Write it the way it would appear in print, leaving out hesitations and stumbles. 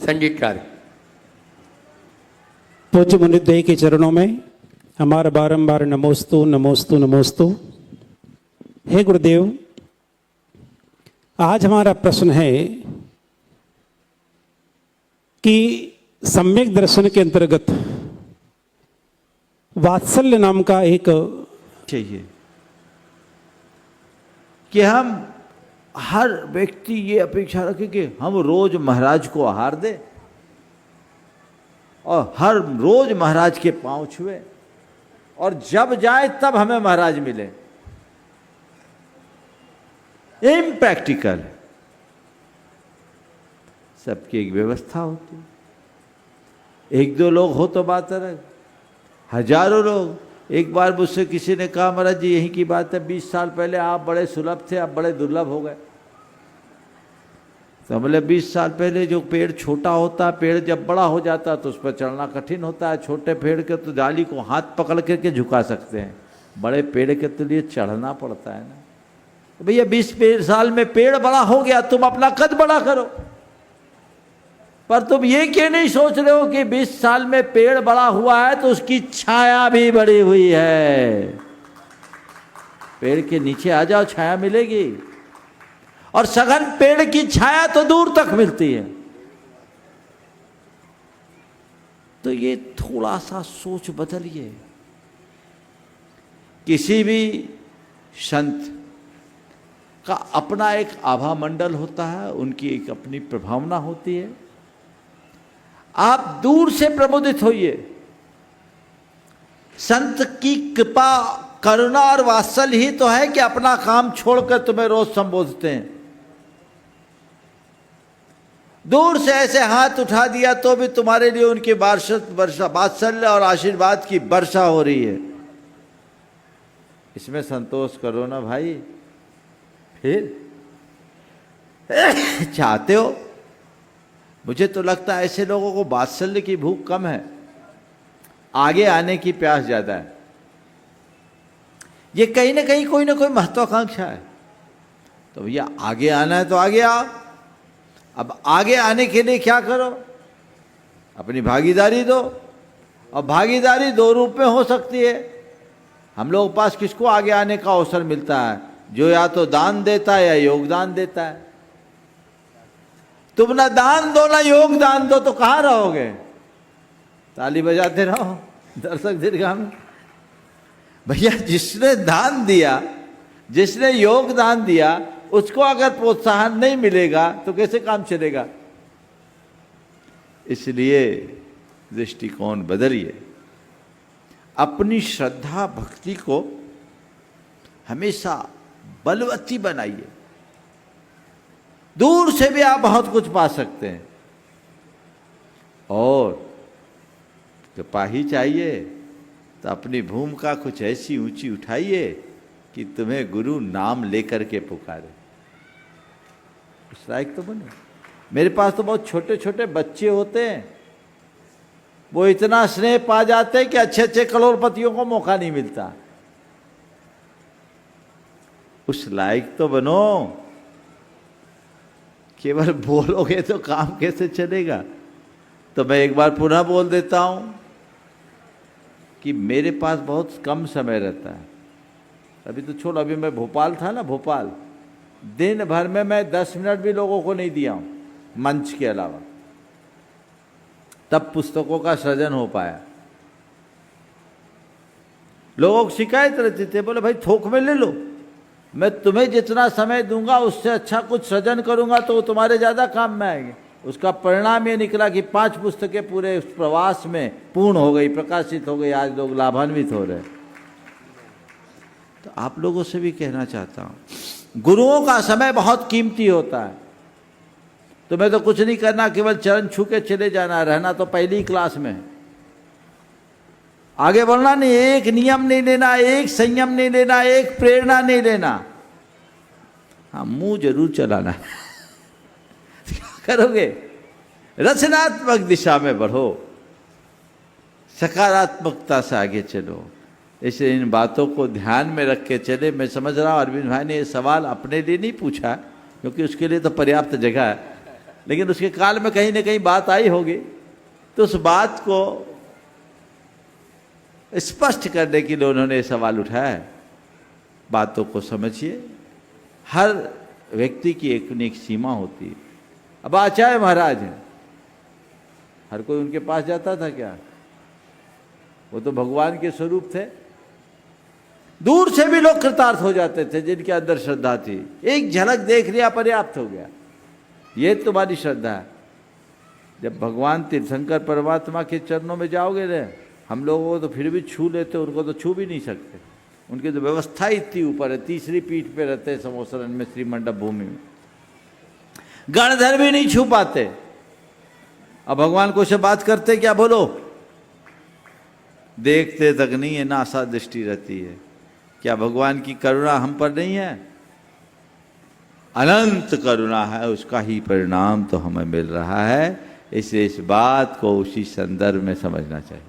संगीतकार। पूज्य मुनिदेव के चरणों में हमारा बारंबार नमोस्तु नमोस्तु नमोस्तु। हे गुरुदेव, आज हमारा प्रश्न है कि सम्यक दर्शन के अंतर्गत वात्सल्य नाम का एक चाहिए कि हम हर व्यक्ति ये अपेक्षा रखे कि हम रोज महाराज को आहार दे और हर रोज महाराज के पांव छुए और जब जाए तब हमें महाराज मिले। इम्प्रैक्टिकल है। सबकी एक व्यवस्था होती है। एक दो लोग हो तो बात अलग, हजारों लोग। एक बार मुझसे किसी ने कहा, महाराज जी यही की बात है, 20 साल पहले आप बड़े सुलभ थे, अब बड़े दुर्लभ हो गए। तो बोले 20 साल पहले जो पेड़ छोटा होता है, पेड़ जब बड़ा हो जाता है तो उस पर चढ़ना कठिन होता है। छोटे पेड़ के तो डाली को हाथ पकड़ करके झुका सकते हैं, बड़े पेड़ के तो लिए चढ़ना पड़ता है ना। तो भैया 20 साल में पेड़ बड़ा हो गया, तुम अपना कद बड़ा करो। पर तुम ये क्यों नहीं सोच रहे हो कि 20 साल में पेड़ बड़ा हुआ है तो उसकी छाया भी बड़ी हुई है। पेड़ के नीचे आ जाओ, छाया मिलेगी। और सघन पेड़ की छाया तो दूर तक मिलती है। तो ये थोड़ा सा सोच बदलिए। किसी भी संत का अपना एक आभा मंडल होता है, उनकी एक अपनी प्रभावना होती है। आप दूर से प्रबोधित होइए। संत की कृपा, करुणा और वात्सल्य ही तो है कि अपना काम छोड़कर तुम्हें रोज संबोधते हैं। दूर से ऐसे हाथ उठा दिया तो भी तुम्हारे लिए उनकी वात्सल्य और आशीर्वाद की वर्षा हो रही है। इसमें संतोष करो ना भाई। फिर चाहते हो? मुझे तो लगता है ऐसे लोगों को वात्सल्य की भूख कम है, आगे आने की प्यास ज्यादा है। ये कहीं ना कहीं कोई ना कोई महत्वाकांक्षा है। तो भैया आगे आना है तो आगे आओ। अब आगे आने के लिए क्या करो? अपनी भागीदारी दो। और भागीदारी दो रूप में हो सकती है। हम लोगों के पास किसको आगे आने का अवसर मिलता है? जो या तो दान देता है या योगदान देता है। तुम ना दान दो ना योगदान दो तो कहां रहोगे? ताली बजाते रहो, दर्शक दीर्घामी। भैया जिसने दान दिया, जिसने योगदान दिया, उसको अगर प्रोत्साहन नहीं मिलेगा तो कैसे काम चलेगा? इसलिए दृष्टिकोण बदलिए। अपनी श्रद्धा भक्ति को हमेशा बलवती बनाइए। दूर से भी आप बहुत कुछ पा सकते हैं। और कृपा ही चाहिए तो अपनी भूमिका कुछ ऐसी ऊंची उठाइए कि तुम्हें गुरु नाम लेकर के पुकारे। उस लायक तो बने। मेरे पास तो बहुत छोटे छोटे बच्चे होते हैं, वो इतना स्नेह पा जाते हैं कि अच्छे अच्छे करोड़पतियों को मौका नहीं मिलता। उस लायक तो बनो। केवल बोलोगे तो काम कैसे चलेगा? तो मैं एक बार पुनः बोल देता हूं कि मेरे पास बहुत कम समय रहता है। अभी तो छोड़, अभी मैं भोपाल था ना, भोपाल दिन भर में मैं 10 मिनट भी लोगों को नहीं दिया हूं मंच के अलावा। तब पुस्तकों का सृजन हो पाया। लोगों को शिकायत रहती थे, बोले भाई थोक में ले लो, मैं तुम्हें जितना समय दूंगा उससे अच्छा कुछ सृजन करूंगा तो वो तुम्हारे ज्यादा काम में आएंगे। उसका परिणाम ये निकला कि 5 पुस्तकें पूरे उस प्रवास में पूर्ण हो गई, प्रकाशित हो गई। आज लोग लाभान्वित हो रहे। तो आप लोगों से भी कहना चाहता हूं, गुरुओं का समय बहुत कीमती होता है। तुम्हें तो कुछ नहीं करना, केवल चरण छू के चले जाना। रहना तो पहली क्लास में है। आगे बढ़ना नहीं। एक नियम नहीं लेना, एक संयम नहीं लेना, एक प्रेरणा नहीं लेना। हाँ, मुंह जरूर चलाना। क्या करोगे? रचनात्मक दिशा में बढ़ो, सकारात्मकता से आगे चलो। इसलिए इन बातों को ध्यान में रख के चले। मैं समझ रहा हूँ अरविंद भाई ने ये सवाल अपने लिए नहीं पूछा, क्योंकि उसके लिए तो पर्याप्त जगह है, लेकिन उसके काल में कहीं ना कहीं बात आई होगी, तो उस बात को स्पष्ट करने के लिए उन्होंने ये सवाल उठाया। बातों को समझिए, हर व्यक्ति की एक न एक सीमा होती है। अब आचार्य महाराज हैं, हर कोई उनके पास जाता था क्या? वो तो भगवान के स्वरूप थे। दूर से भी लोग कृतार्थ हो जाते थे जिनके अंदर श्रद्धा थी। एक झलक देख लिया, पर्याप्त हो गया, ये तुम्हारी श्रद्धा है। जब भगवान तीर्थंकर परमात्मा के चरणों में जाओगे ना, हम लोगों को तो फिर भी छू लेते, उनको तो छू भी नहीं सकते। उनकी तो व्यवस्था इतनी ऊपर है, तीसरी पीठ पे रहते हैं समोसरन में, श्रीमंडप भूमि में, गणधर भी नहीं छू पाते। अब भगवान को से बात करते क्या? बोलो, देखते तक नहीं है, नासा दृष्टि रहती है। क्या भगवान की करुणा हम पर नहीं है? अनंत करुणा है, उसका ही परिणाम तो हमें मिल रहा है। इसलिए इस बात को उसी संदर्भ में समझना चाहिए।